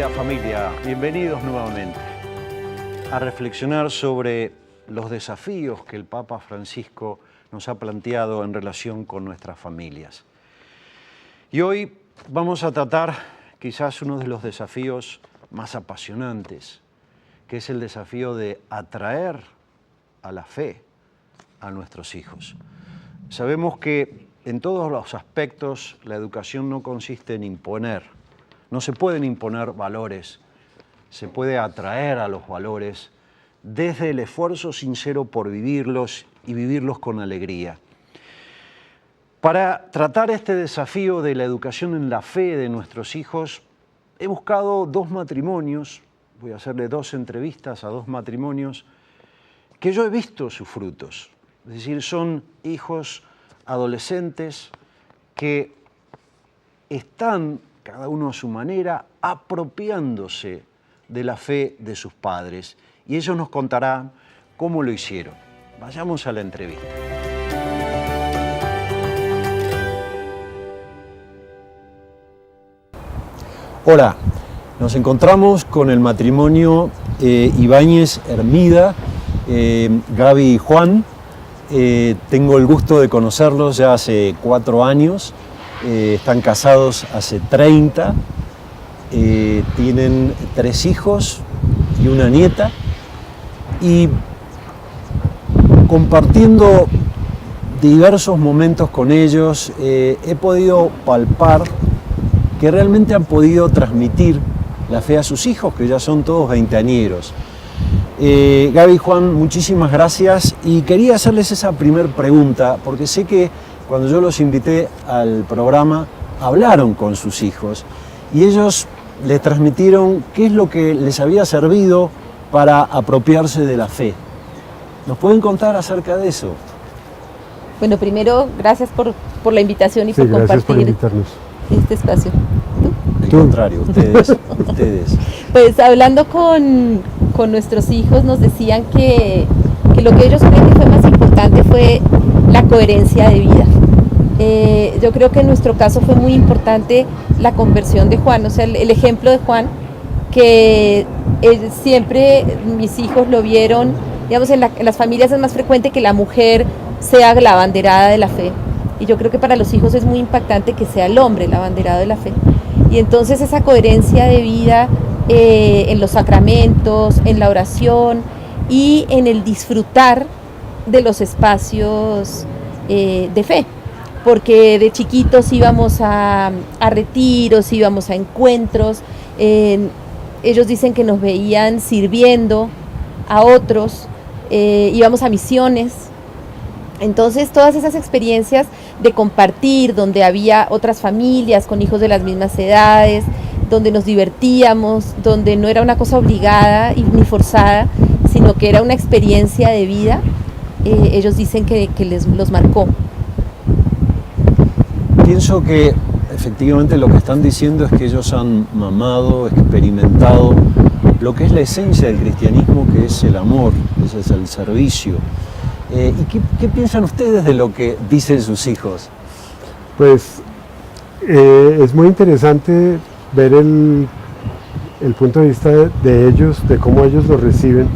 querida familia, bienvenidos nuevamente a reflexionar sobre los desafíos que el Papa Francisco nos ha planteado en relación con nuestras familias. Y hoy vamos a tratar quizás uno de los desafíos más apasionantes, que es el desafío de atraer a la fe a nuestros hijos. Sabemos que en todos los aspectos la educación no consiste en imponer. No se pueden imponer valores, se puede atraer a los valores desde el esfuerzo sincero por vivirlos y vivirlos con alegría. Para tratar este desafío de la educación en la fe de nuestros hijos, he buscado dos matrimonios, voy a hacerle dos entrevistas a dos matrimonios, que yo he visto sus frutos. Es decir, son hijos adolescentes que están, cada uno a su manera, apropiándose de la fe de sus padres. Y ellos nos contarán cómo lo hicieron. Vayamos a la entrevista. Hola, nos encontramos con el matrimonio Ibáñez Hermida, Gaby y Juan. Tengo el gusto de conocerlos ya hace 4 años. Están casados hace 30, tienen 3 hijos y una nieta, y compartiendo diversos momentos con ellos he podido palpar que realmente han podido transmitir la fe a sus hijos, que ya son todos veinteañeros. Gaby y Juan, muchísimas gracias, y quería hacerles esa primer pregunta, porque sé que cuando yo los invité al programa, hablaron con sus hijos y ellos les transmitieron qué es lo que les había servido para apropiarse de la fe. ¿Nos pueden contar acerca de eso? Bueno, primero, gracias por la invitación y sí, por gracias por compartir invitarnos. este espacio. Al contrario, ustedes. Pues hablando con nuestros hijos, nos decían que lo que ellos creen que fue más importante fue la coherencia de vida. Yo creo que en nuestro caso fue muy importante la conversión de Juan, o sea, el ejemplo de Juan, que siempre mis hijos lo vieron, digamos, en las familias es más frecuente que la mujer sea la abanderada de la fe, y yo creo que para los hijos es muy impactante que sea el hombre el abanderado de la fe, y entonces esa coherencia de vida en los sacramentos, en la oración y en el disfrutar de los espacios de fe, porque de chiquitos íbamos a retiros, íbamos a encuentros, ellos dicen que nos veían sirviendo a otros, íbamos a misiones, entonces todas esas experiencias de compartir, donde había otras familias con hijos de las mismas edades, donde nos divertíamos, donde no era una cosa obligada ni forzada, sino que era una experiencia de vida, ellos dicen que los marcó. Pienso que efectivamente lo que están diciendo es que ellos han mamado, experimentado lo que es la esencia del cristianismo, que es el amor, ese es el servicio. ¿Y qué piensan ustedes de lo que dicen sus hijos? Pues es muy interesante ver el punto de vista de ellos, de cómo ellos lo reciben,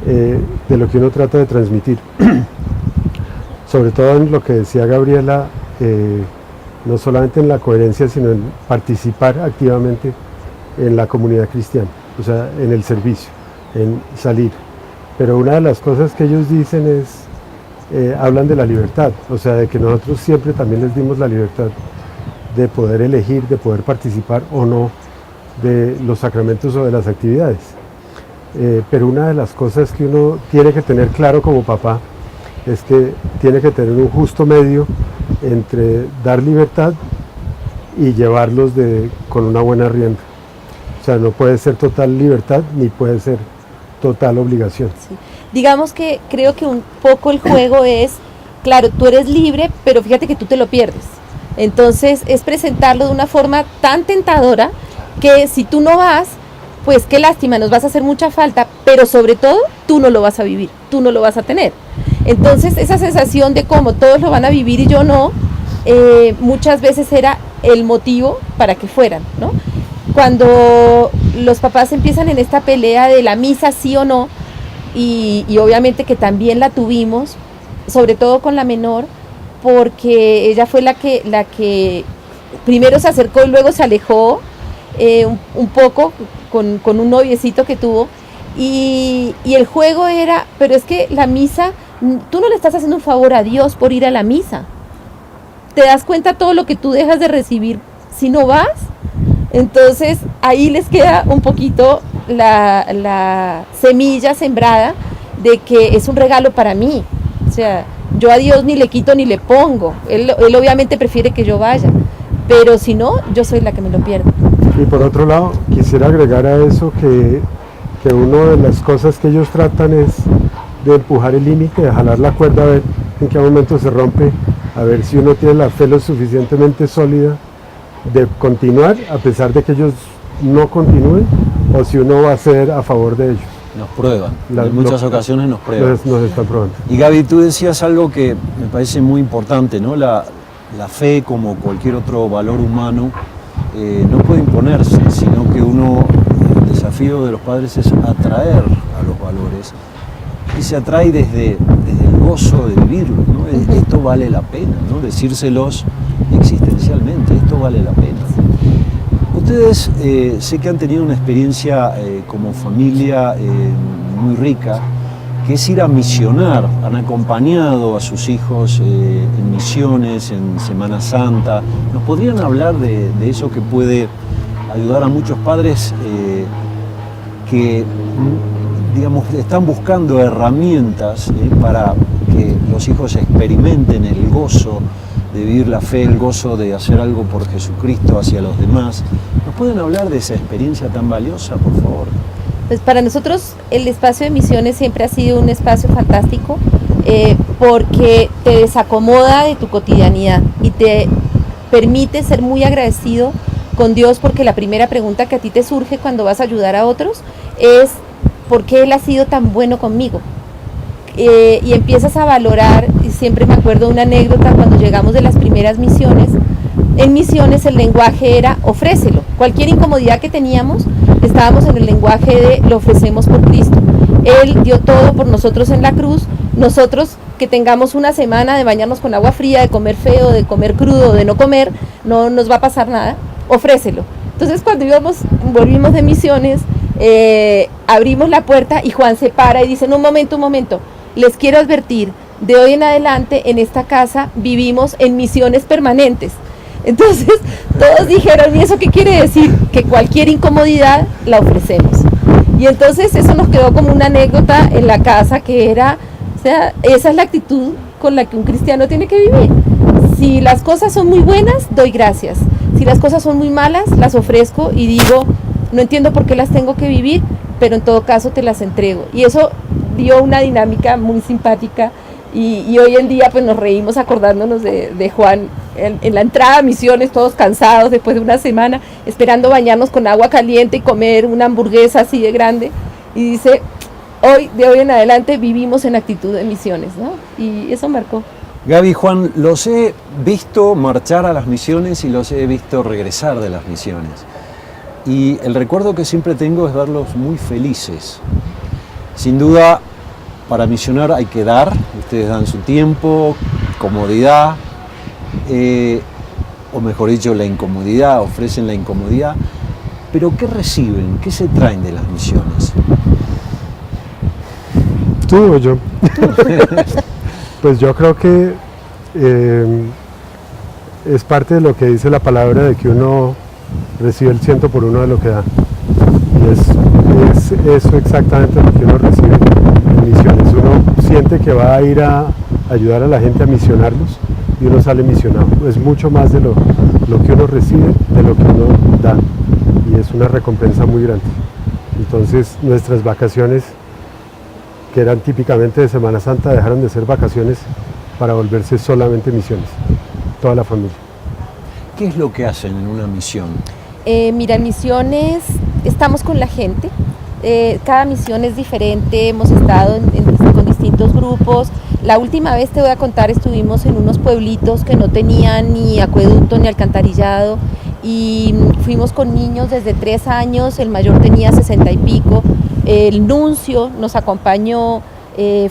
de lo que uno trata de transmitir. Sobre todo en lo que decía Gabriela, no solamente en la coherencia, sino en participar activamente en la comunidad cristiana, o sea, en el servicio, en salir. Pero una de las cosas que ellos dicen es, hablan de la libertad, o sea, de que nosotros siempre también les dimos la libertad de poder elegir, de poder participar o no de los sacramentos o de las actividades. Pero una de las cosas que uno tiene que tener claro como papá es que tiene que tener un justo medio entre dar libertad y llevarlos con una buena rienda. O sea, no puede ser total libertad ni puede ser total obligación. Sí. Digamos que creo que un poco el juego es, claro, tú eres libre, pero fíjate que tú te lo pierdes. Entonces es presentarlo de una forma tan tentadora que si tú no vas, pues qué lástima, nos vas a hacer mucha falta, pero sobre todo tú no lo vas a vivir, tú no lo vas a tener. Entonces esa sensación de cómo todos lo van a vivir y yo no, muchas veces era el motivo para que fueran, ¿no? cuando los papás empiezan en esta pelea de la misa sí o no, y obviamente que también la tuvimos, sobre todo con la menor, porque ella fue la que primero se acercó y luego se alejó un poco con un noviecito que tuvo, y el juego era, pero es que la misa, tú no le estás haciendo un favor a Dios por ir a la misa, te das cuenta todo lo que tú dejas de recibir si no vas. Entonces ahí les queda un poquito la semilla sembrada de que es un regalo para mí. O sea, yo a Dios ni le quito ni le pongo. Él obviamente prefiere que yo vaya, pero si no, yo soy la que me lo pierdo. Y por otro lado, quisiera agregar a eso que una de las cosas que ellos tratan es de empujar el límite, de jalar la cuerda, a ver en qué momento se rompe, a ver si uno tiene la fe lo suficientemente sólida de continuar a pesar de que ellos no continúen, o si uno va a ser a favor de ellos. Nos prueban, en muchas ocasiones nos prueban. Nos están probando. Y Gaby, tú decías algo que me parece muy importante, ¿no? La fe, como cualquier otro valor humano, no puede imponerse, sino que el desafío de los padres es atraer a los valores, y se atrae desde el gozo de vivirlo, ¿no? Esto vale la pena, ¿no? Decírselos existencialmente, esto vale la pena. Ustedes sé que han tenido una experiencia como familia muy rica, que es ir a misionar. Han acompañado a sus hijos en misiones, en Semana Santa. ¿Nos podrían hablar de eso que puede ayudar a muchos padres que, digamos, están buscando herramientas para que los hijos experimenten el gozo de vivir la fe, el gozo de hacer algo por Jesucristo hacia los demás? ¿Nos pueden hablar de esa experiencia tan valiosa, por favor? Pues para nosotros el espacio de misiones siempre ha sido un espacio fantástico, porque te desacomoda de tu cotidianidad y te permite ser muy agradecido con Dios, porque la primera pregunta que a ti te surge cuando vas a ayudar a otros es ¿por qué Él ha sido tan bueno conmigo? Y empiezas a valorar, y siempre me acuerdo de una anécdota cuando llegamos de las primeras misiones. En misiones el lenguaje era ofrécelo, cualquier incomodidad que teníamos, estábamos en el lenguaje de lo ofrecemos por Cristo. Él dio todo por nosotros en la cruz, nosotros que tengamos una semana de bañarnos con agua fría, de comer feo, de comer crudo, de no comer, no nos va a pasar nada, ofrécelo. Entonces cuando volvimos de misiones, abrimos la puerta y Juan se para y dice, un momento, les quiero advertir, de hoy en adelante en esta casa vivimos en misiones permanentes. Entonces todos dijeron, ¿y eso qué quiere decir? Que cualquier incomodidad la ofrecemos. Y entonces eso nos quedó como una anécdota en la casa, que era, o sea, esa es la actitud con la que un cristiano tiene que vivir. Si las cosas son muy buenas, doy gracias. Si las cosas son muy malas, las ofrezco y digo, no entiendo por qué las tengo que vivir, pero en todo caso te las entrego. Y eso dio una dinámica muy simpática, y hoy en día pues nos reímos acordándonos de Juan en la entrada a misiones, todos cansados después de una semana, esperando bañarnos con agua caliente y comer una hamburguesa así de grande, y dice, de hoy en adelante vivimos en actitud de misiones, ¿no? Y eso marcó. Gaby, Juan, los he visto marchar a las misiones y los he visto regresar de las misiones. Y el recuerdo que siempre tengo es verlos muy felices. Sin duda, para misionar hay que dar, ustedes dan su tiempo, comodidad, o mejor dicho, la incomodidad, ofrecen la incomodidad, pero ¿qué reciben? ¿Qué se traen de las misiones? ¿Tú o yo? Pues yo creo que es parte de lo que dice la palabra, de que uno recibe el 100 por 1 de lo que da. Y es eso exactamente lo que uno recibe en misiones. Uno siente que va a ir a ayudar a la gente a misionarlos y uno sale misionado. Es mucho más de lo que uno recibe, de lo que uno da. Y es una recompensa muy grande. Entonces nuestras vacaciones, que eran típicamente de Semana Santa, dejaron de ser vacaciones para volverse solamente misiones, toda la familia. ¿Qué es lo que hacen en una misión? Mira, en misiones estamos con la gente, cada misión es diferente, hemos estado con distintos grupos. La última vez, te voy a contar, estuvimos en unos pueblitos que no tenían ni acueducto ni alcantarillado, y fuimos con niños desde 3 años, el mayor tenía 60 y pico, el nuncio nos acompañó,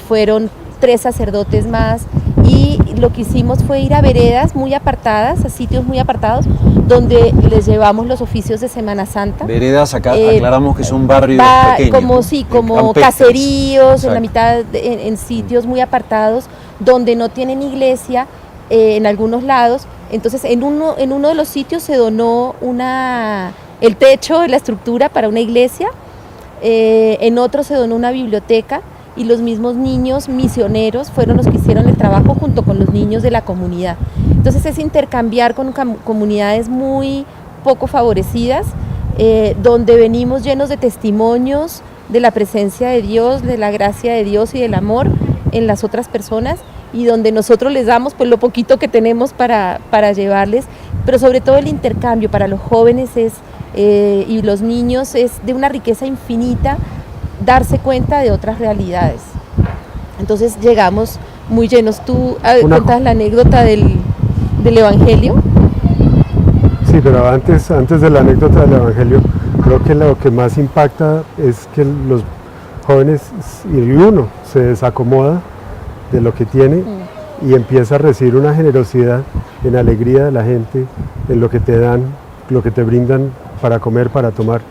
fueron 3 sacerdotes más, y lo que hicimos fue ir a veredas muy apartadas, a sitios muy apartados, donde les llevamos los oficios de Semana Santa. Veredas, acá aclaramos que son barrios pequeños. Como, sí, como caseríos, en la mitad, en sitios muy apartados, donde no tienen iglesia, en algunos lados. Entonces, en uno de los sitios se donó el techo de la estructura para una iglesia, en otro se donó una biblioteca, y los mismos niños misioneros fueron los que hicieron el trabajo junto con los niños de la comunidad. Entonces es intercambiar con comunidades muy poco favorecidas, donde venimos llenos de testimonios de la presencia de Dios, de la gracia de Dios y del amor en las otras personas, y donde nosotros les damos pues lo poquito que tenemos para llevarles, pero sobre todo el intercambio para los jóvenes y los niños es de una riqueza infinita, darse cuenta de otras realidades. Entonces llegamos muy llenos. ¿Tú cuentas la anécdota del Evangelio? Sí, pero antes de la anécdota del Evangelio, creo que lo que más impacta es que los jóvenes, y uno se desacomoda de lo que tiene y empieza a recibir una generosidad en alegría de la gente, en lo que te dan, lo que te brindan para comer, para tomar,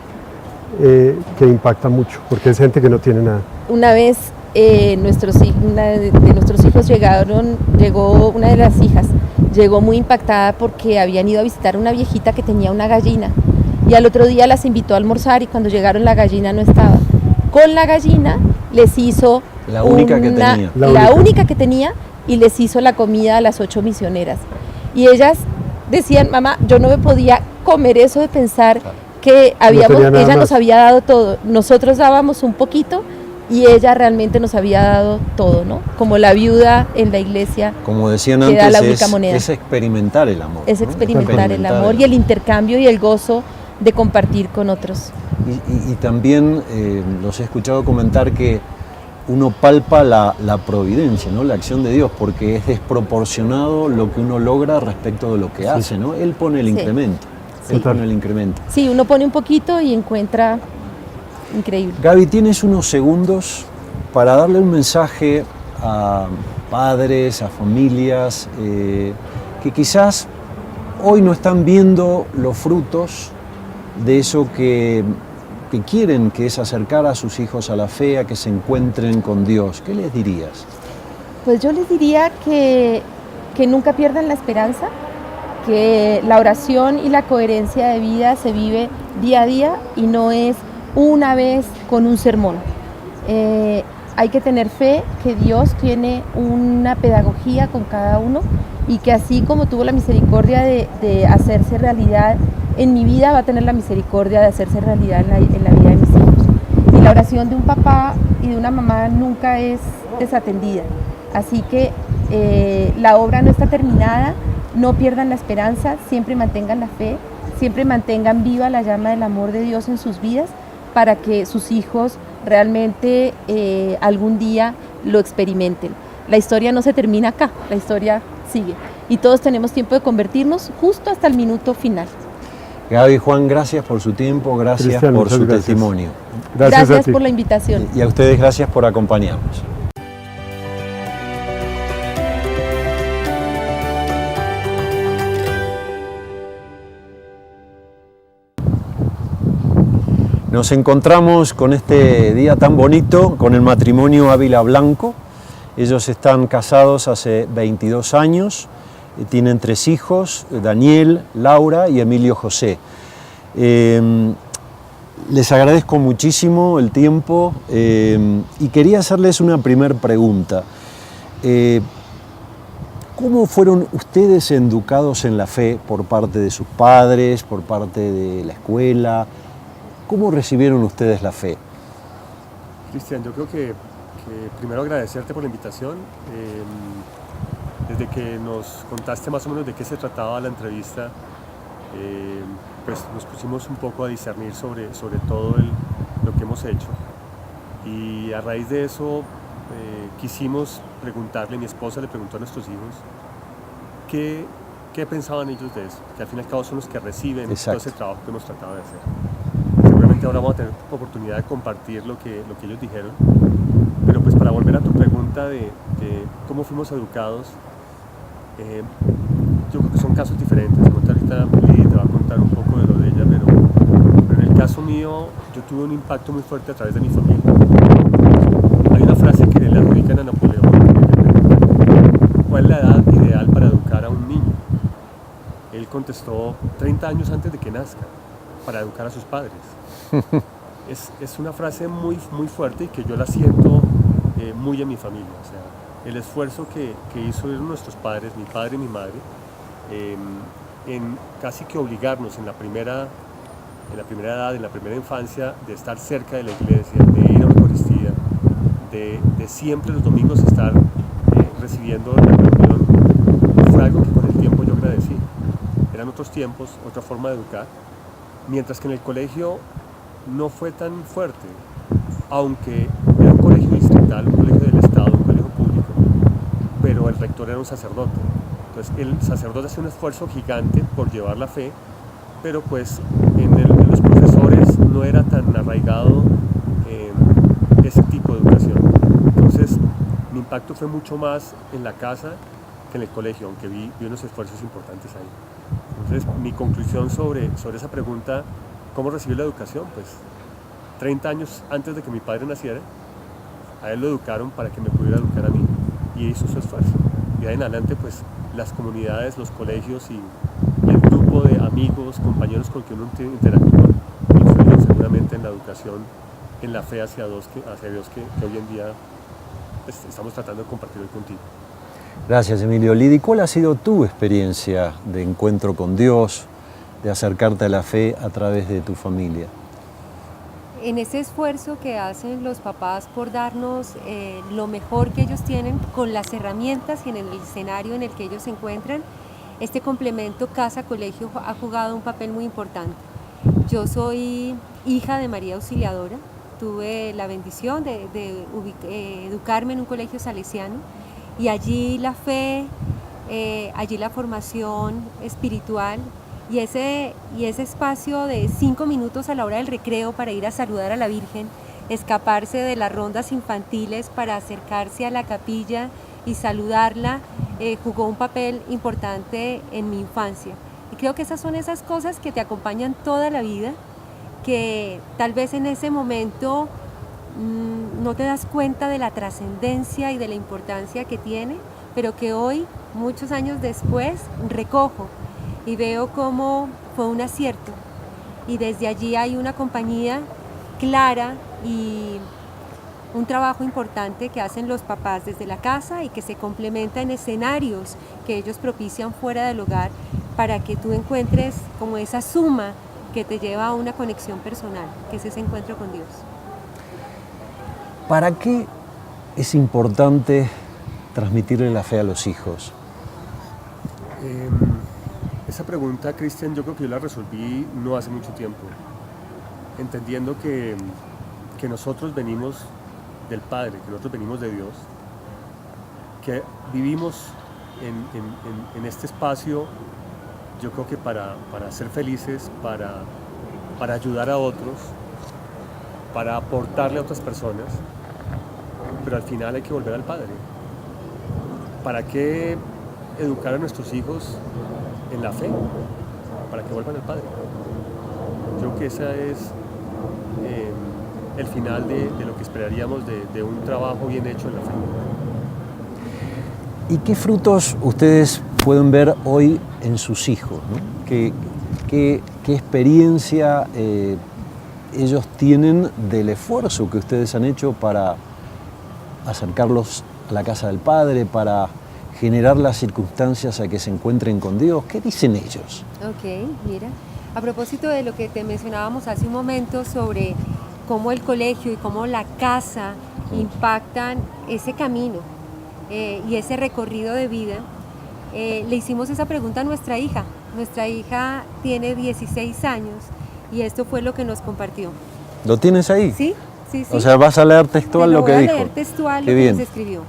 que impacta mucho, porque es gente que no tiene nada. Una vez una de nuestros hijos llegó una de las hijas, llegó muy impactada porque habían ido a visitar a una viejita que tenía una gallina, y al otro día las invitó a almorzar, y cuando llegaron la gallina no estaba. Con la gallina les hizo la única que tenía, y les hizo la comida a las 8 misioneras. Y ellas decían, mamá, yo no me podía comer eso de pensar que ella nos había dado todo, nosotros dábamos un poquito y ella realmente nos había dado todo, ¿no? Como la viuda en la iglesia, como decían antes, da la única moneda. Es experimentar el amor. Es experimentar el amor y el intercambio y el gozo de compartir con otros. Y también los he escuchado comentar que uno palpa la providencia, ¿no? La acción de Dios, porque es desproporcionado lo que uno logra respecto de lo que hace, ¿no? Él pone el incremento. Él pone el incremento. Sí, uno pone un poquito y encuentra increíble. Gaby, tienes unos segundos para darle un mensaje a padres, a familias que quizás hoy no están viendo los frutos de eso que quieren, que es acercar a sus hijos a la fe, a que se encuentren con Dios. ¿Qué les dirías? Pues yo les diría que nunca pierdan la esperanza, que la oración y la coherencia de vida se vive día a día y no es una vez con un sermón. Hay que tener fe que Dios tiene una pedagogía con cada uno, y que así como tuvo la misericordia de hacerse realidad en mi vida, va a tener la misericordia de hacerse realidad en la vida de mis hijos. Y la oración de un papá y de una mamá nunca es desatendida. Así que la obra no está terminada, no pierdan la esperanza, siempre mantengan la fe, siempre mantengan viva la llama del amor de Dios en sus vidas, para que sus hijos realmente algún día lo experimenten. La historia no se termina acá, la historia sigue. Y todos tenemos tiempo de convertirnos justo hasta el minuto final. Gaby, Juan, gracias por su tiempo, gracias Cristian, por su testimonio. Gracias por la invitación. Y a ustedes gracias por acompañarnos. Nos encontramos con este día tan bonito, con el matrimonio Ávila Blanco. Ellos están casados hace 22 años, tienen 3 hijos, Daniel, Laura y Emilio José. Les agradezco muchísimo el tiempo y quería hacerles una primera pregunta. ¿Cómo fueron ustedes educados en la fe por parte de sus padres, por parte de la escuela? ¿Cómo recibieron ustedes la fe? Cristian, yo creo que primero agradecerte por la invitación. Desde que nos contaste más o menos de qué se trataba la entrevista, pues nos pusimos un poco a discernir sobre todo lo que hemos hecho. Y a raíz de eso quisimos preguntarle, mi esposa le preguntó a nuestros hijos, ¿qué qué pensaban ellos de eso, que al fin y al cabo son los que reciben Exacto. todo ese trabajo que hemos tratado de hacer. Seguramente ahora vamos a tener oportunidad de compartir lo que ellos dijeron, pero pues para volver a tu pregunta de cómo fuimos educados, yo creo que son casos diferentes. Ahorita Lidia te va a contar un poco de lo de ella, pero en el caso mío yo tuve un impacto muy fuerte a través de mi familia. Hay una frase que le adjudican a Napoleón, ¿cuál es la edad ideal para educar a un niño? Él contestó 30 años antes de que nazca, para educar a sus padres. Es una frase muy, muy fuerte y que yo la siento muy en mi familia. O sea, el esfuerzo que hizo nuestros padres, mi padre y mi madre, en casi que obligarnos en la primera edad, en la primera infancia, de estar cerca de la iglesia, de ir a una Eucaristía, de siempre los domingos estar recibiendo la comunión, fue algo que con el tiempo yo agradecí. Eran otros tiempos, otra forma de educar, mientras que en el colegio no fue tan fuerte, aunque era un colegio distrital, un colegio del Estado, un colegio público, pero el rector era un sacerdote. Entonces el sacerdote hacía un esfuerzo gigante por llevar la fe, pero pues en los profesores no era tan arraigado ese tipo de educación. Entonces mi impacto fue mucho más en la casa que en el colegio, aunque vi unos esfuerzos importantes ahí. Entonces mi conclusión sobre esa pregunta, ¿cómo recibió la educación? Pues 30 años antes de que mi padre naciera, a él lo educaron para que me pudiera educar a mí, y hizo su esfuerzo. Y de ahí en adelante pues las comunidades, los colegios y el grupo de amigos, compañeros con que uno interactúa, influyen seguramente en la educación, en la fe hacia Dios que hoy en día pues, estamos tratando de compartir hoy contigo. Gracias, Emilio. Lidy, ¿cuál ha sido tu experiencia de encuentro con Dios, de acercarte a la fe a través de tu familia? En ese esfuerzo que hacen los papás por darnos lo mejor que ellos tienen con las herramientas y en el escenario en el que ellos se encuentran, este complemento casa-colegio ha jugado un papel muy importante. Yo soy hija de María Auxiliadora, tuve la bendición de educarme en un colegio salesiano y allí la fe, allí la formación espiritual y ese espacio de 5 minutos a la hora del recreo para ir a saludar a la Virgen, escaparse de las rondas infantiles para acercarse a la capilla y saludarla, jugó un papel importante en mi infancia. Y creo que esas son esas cosas que te acompañan toda la vida, que tal vez en ese momento no te das cuenta de la trascendencia y de la importancia que tiene, pero que hoy, muchos años después, recojo y veo cómo fue un acierto. Y desde allí hay una compañía clara y un trabajo importante que hacen los papás desde la casa y que se complementa en escenarios que ellos propician fuera del hogar para que tú encuentres como esa suma que te lleva a una conexión personal, que es ese encuentro con Dios. ¿Para qué es importante transmitirle la fe a los hijos? Esa pregunta, Cristian, yo creo que yo la resolví no hace mucho tiempo, entendiendo que nosotros venimos del Padre, que nosotros venimos de Dios, que vivimos en este espacio, yo creo que para ser felices, para ayudar a otros, para aportarle a otras personas, pero al final hay que volver al Padre. ¿Para qué educar a nuestros hijos en la fe? Para que vuelvan al Padre. Creo que ese es el final de lo que esperaríamos de un trabajo bien hecho en la fe. ¿Y qué frutos ustedes pueden ver hoy en sus hijos, ¿no? ¿Qué experiencia ellos tienen del esfuerzo que ustedes han hecho para acercarlos a la casa del Padre, para generar las circunstancias a que se encuentren con Dios? ¿Qué dicen ellos? Ok, mira, a propósito de lo que te mencionábamos hace un momento sobre cómo el colegio y cómo la casa impactan ese camino y ese recorrido de vida, le hicimos esa pregunta a nuestra hija. Nuestra hija tiene 16 años y esto fue lo que nos compartió. ¿Lo tienes ahí? Sí. O sea, vas a leer textual lo que dijo. Voy a leer textual lo Qué que bien. nos escribió.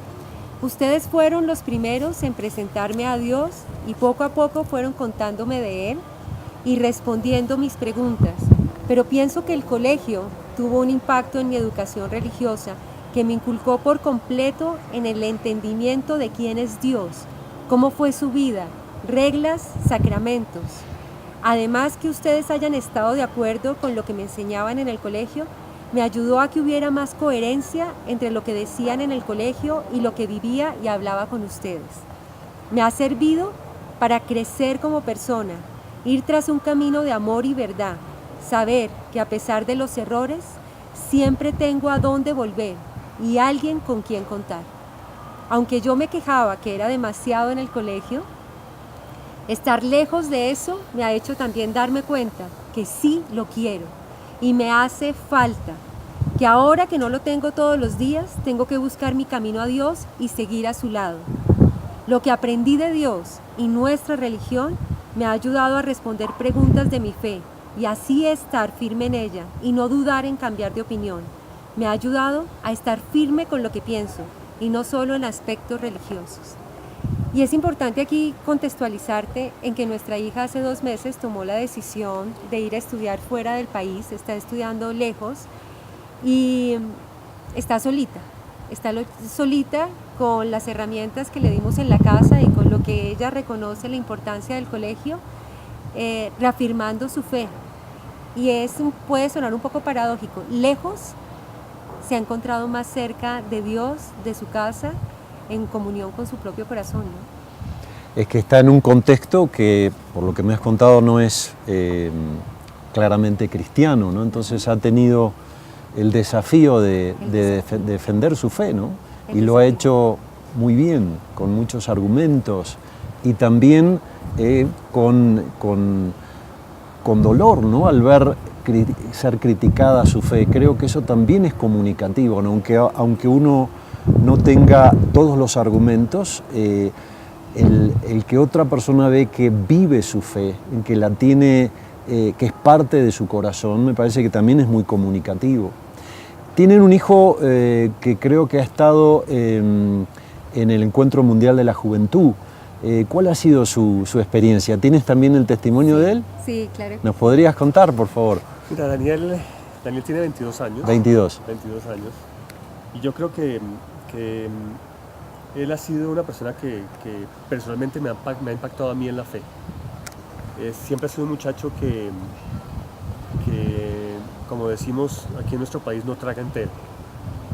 Ustedes fueron los primeros en presentarme a Dios y poco a poco fueron contándome de Él y respondiendo mis preguntas, pero pienso que el colegio tuvo un impacto en mi educación religiosa que me inculcó por completo en el entendimiento de quién es Dios, cómo fue su vida, reglas, sacramentos. Además, que ustedes hayan estado de acuerdo con lo que me enseñaban en el colegio, me ayudó a que hubiera más coherencia entre lo que decían en el colegio y lo que vivía y hablaba con ustedes. Me ha servido para crecer como persona, ir tras un camino de amor y verdad, saber que a pesar de los errores, siempre tengo a dónde volver y alguien con quien contar. Aunque yo me quejaba que era demasiado en el colegio, estar lejos de eso me ha hecho también darme cuenta que sí lo quiero y me hace falta, que ahora que no lo tengo todos los días, tengo que buscar mi camino a Dios y seguir a su lado. Lo que aprendí de Dios y nuestra religión me ha ayudado a responder preguntas de mi fe y así estar firme en ella y no dudar en cambiar de opinión. Me ha ayudado a estar firme con lo que pienso y no solo en aspectos religiosos. Y es importante aquí contextualizarte en que nuestra hija hace 2 meses tomó la decisión de ir a estudiar fuera del país, está estudiando lejos y está solita con las herramientas que le dimos en la casa y con lo que ella reconoce la importancia del colegio, reafirmando su fe. Y puede sonar un poco paradójico, lejos se ha encontrado más cerca de Dios, de su casa, en comunión con su propio corazón, ¿no? Es que está en un contexto que, por lo que me has contado, no es claramente cristiano, ¿no? Entonces ha tenido el desafío de defender su fe, ¿no? Y lo ha hecho muy bien, con muchos argumentos y también con dolor, ¿no? Al ver ser criticada su fe. Creo que eso también es comunicativo, ¿no? Aunque uno no tenga todos los argumentos, el que otra persona ve que vive su fe, que la tiene, que es parte de su corazón, me parece que también es muy comunicativo. Tienen un hijo que creo que ha estado en el Encuentro Mundial de la Juventud. ¿Cuál ha sido su experiencia? ¿Tienes también el testimonio de él? Sí, claro. ¿Nos podrías contar, por favor? Mira, Daniel tiene 22 años. 22. 22 años. Y yo creo que él ha sido una persona que personalmente me ha impactado a mí en la fe. Siempre ha sido un muchacho que, como decimos aquí en nuestro país, no traga entero.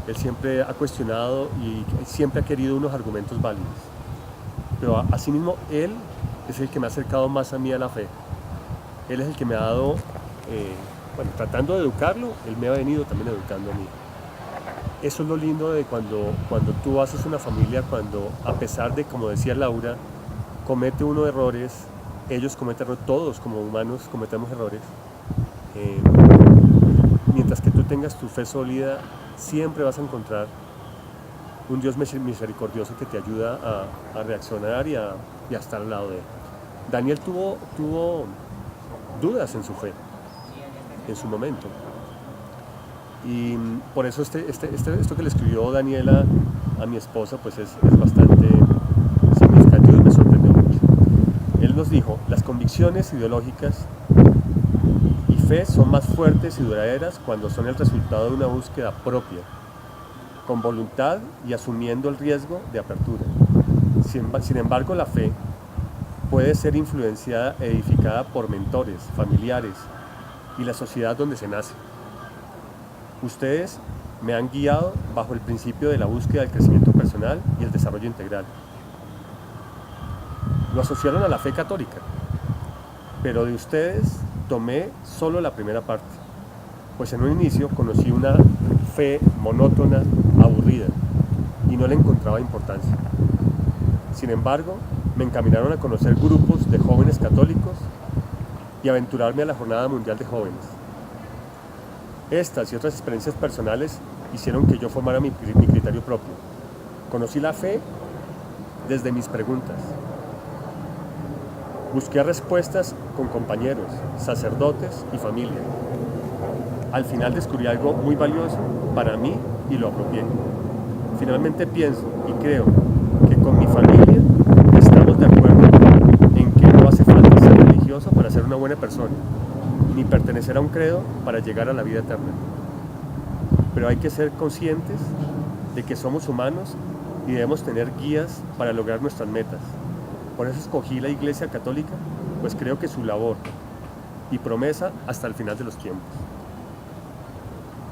Él siempre ha cuestionado y siempre ha querido unos argumentos válidos. Pero asimismo, él es el que me ha acercado más a mí a la fe. Él es el que me ha dado, tratando de educarlo, él me ha venido también educando a mí. Eso es lo lindo de cuando tú haces una familia, cuando a pesar de, como decía Laura, comete uno errores, ellos cometen errores, todos como humanos cometemos errores. Mientras que tú tengas tu fe sólida, siempre vas a encontrar un Dios misericordioso que te ayuda a reaccionar y a estar al lado de él. Daniel tuvo dudas en su fe, en su momento. Y por eso esto que le escribió Daniela a mi esposa pues es bastante significativo y me sorprendió mucho. Él nos dijo, las convicciones ideológicas y fe son más fuertes y duraderas cuando son el resultado de una búsqueda propia, con voluntad y asumiendo el riesgo de apertura. Sin embargo, la fe puede ser influenciada e edificada por mentores, familiares y la sociedad donde se nace. Ustedes me han guiado bajo el principio de la búsqueda del crecimiento personal y el desarrollo integral. Lo asociaron a la fe católica, pero de ustedes tomé solo la primera parte, pues en un inicio conocí una fe monótona, aburrida, y no le encontraba importancia. Sin embargo, me encaminaron a conocer grupos de jóvenes católicos y aventurarme a la Jornada Mundial de Jóvenes. Estas y otras experiencias personales hicieron que yo formara mi criterio propio. Conocí la fe desde mis preguntas. Busqué respuestas con compañeros, sacerdotes y familia. Al final descubrí algo muy valioso para mí y lo apropié. Finalmente pienso y creo familia estamos de acuerdo en que no hace falta ser religioso para ser una buena persona, ni pertenecer a un credo para llegar a la vida eterna. Pero hay que ser conscientes de que somos humanos y debemos tener guías para lograr nuestras metas. Por eso escogí la Iglesia Católica, pues creo que su labor y promesa hasta el final de los tiempos.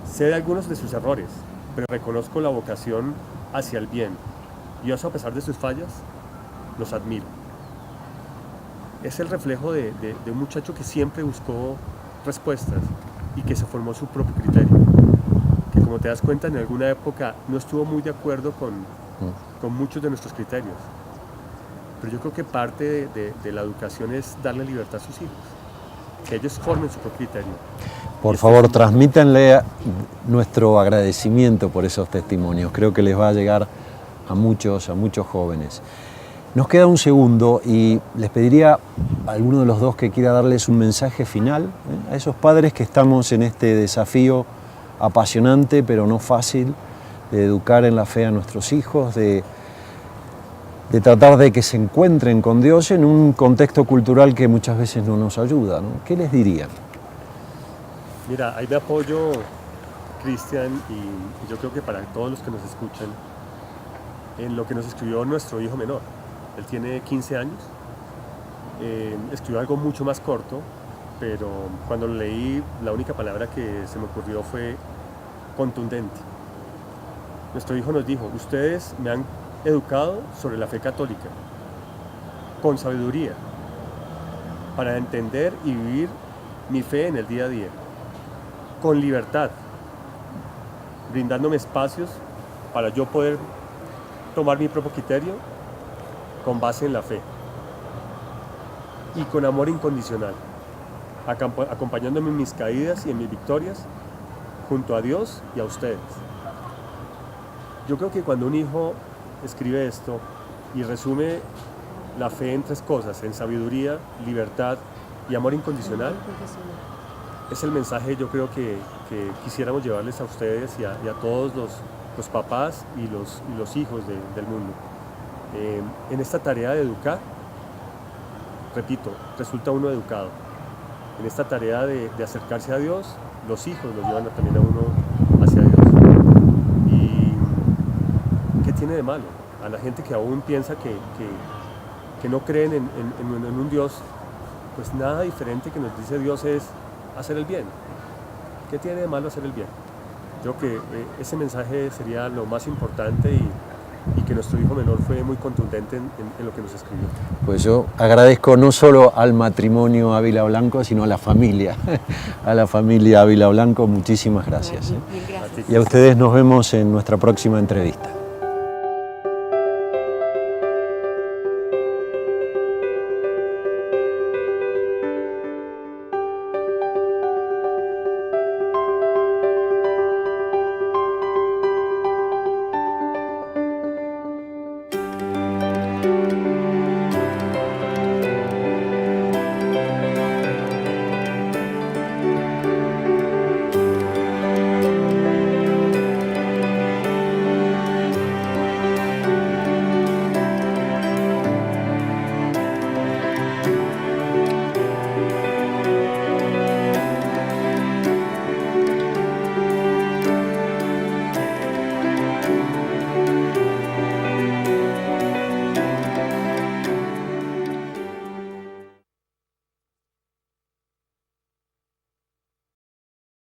Sé de algunos de sus errores, pero reconozco la vocación hacia el bien, y eso a pesar de sus fallas, los admiro. Es el reflejo de un muchacho que siempre buscó respuestas y que se formó su propio criterio, que como te das cuenta en alguna época no estuvo muy de acuerdo con muchos de nuestros criterios, pero yo creo que parte de la educación es darle libertad a sus hijos, que ellos formen su propio criterio. Por favor, transmítanle nuestro agradecimiento por esos testimonios. Creo que les va a llegar a muchos jóvenes. Nos queda un segundo y les pediría a alguno de los dos que quiera darles un mensaje final a esos padres que estamos en este desafío apasionante pero no fácil de educar en la fe a nuestros hijos, de tratar de que se encuentren con Dios en un contexto cultural que muchas veces no nos ayuda, ¿no? ¿Qué les dirían? Mira, ahí me apoyo, Cristian, y yo creo que para todos los que nos escuchan, en lo que nos escribió nuestro hijo menor. Él tiene 15 años, escribió algo mucho más corto, pero cuando lo leí, la única palabra que se me ocurrió fue contundente. Nuestro hijo nos dijo: ustedes me han educado sobre la fe católica, con sabiduría, para entender y vivir mi fe en el día a día, con libertad, brindándome espacios para yo poder tomar mi propio criterio con base en la fe y con amor incondicional, acompañándome en mis caídas y en mis victorias junto a Dios y a ustedes. Yo creo que cuando un hijo escribe esto y resume la fe en 3 cosas, en sabiduría, libertad y amor incondicional, es el mensaje yo creo que quisiéramos llevarles a ustedes y a todos los papás y los hijos del mundo. En esta tarea de educar, repito, resulta uno educado. En esta tarea de acercarse a Dios, los hijos los llevan también a uno hacia Dios. ¿Y qué tiene de malo? A la gente que aún piensa que no creen en un Dios, pues nada diferente que nos dice Dios es hacer el bien. ¿Qué tiene de malo hacer el bien? Creo que ese mensaje sería lo más importante y que nuestro hijo menor fue muy contundente en lo que nos escribió. Pues yo agradezco no solo al matrimonio Ávila Blanco, sino a la familia Ávila Blanco. Muchísimas gracias. Gracias. Y a ustedes nos vemos en nuestra próxima entrevista.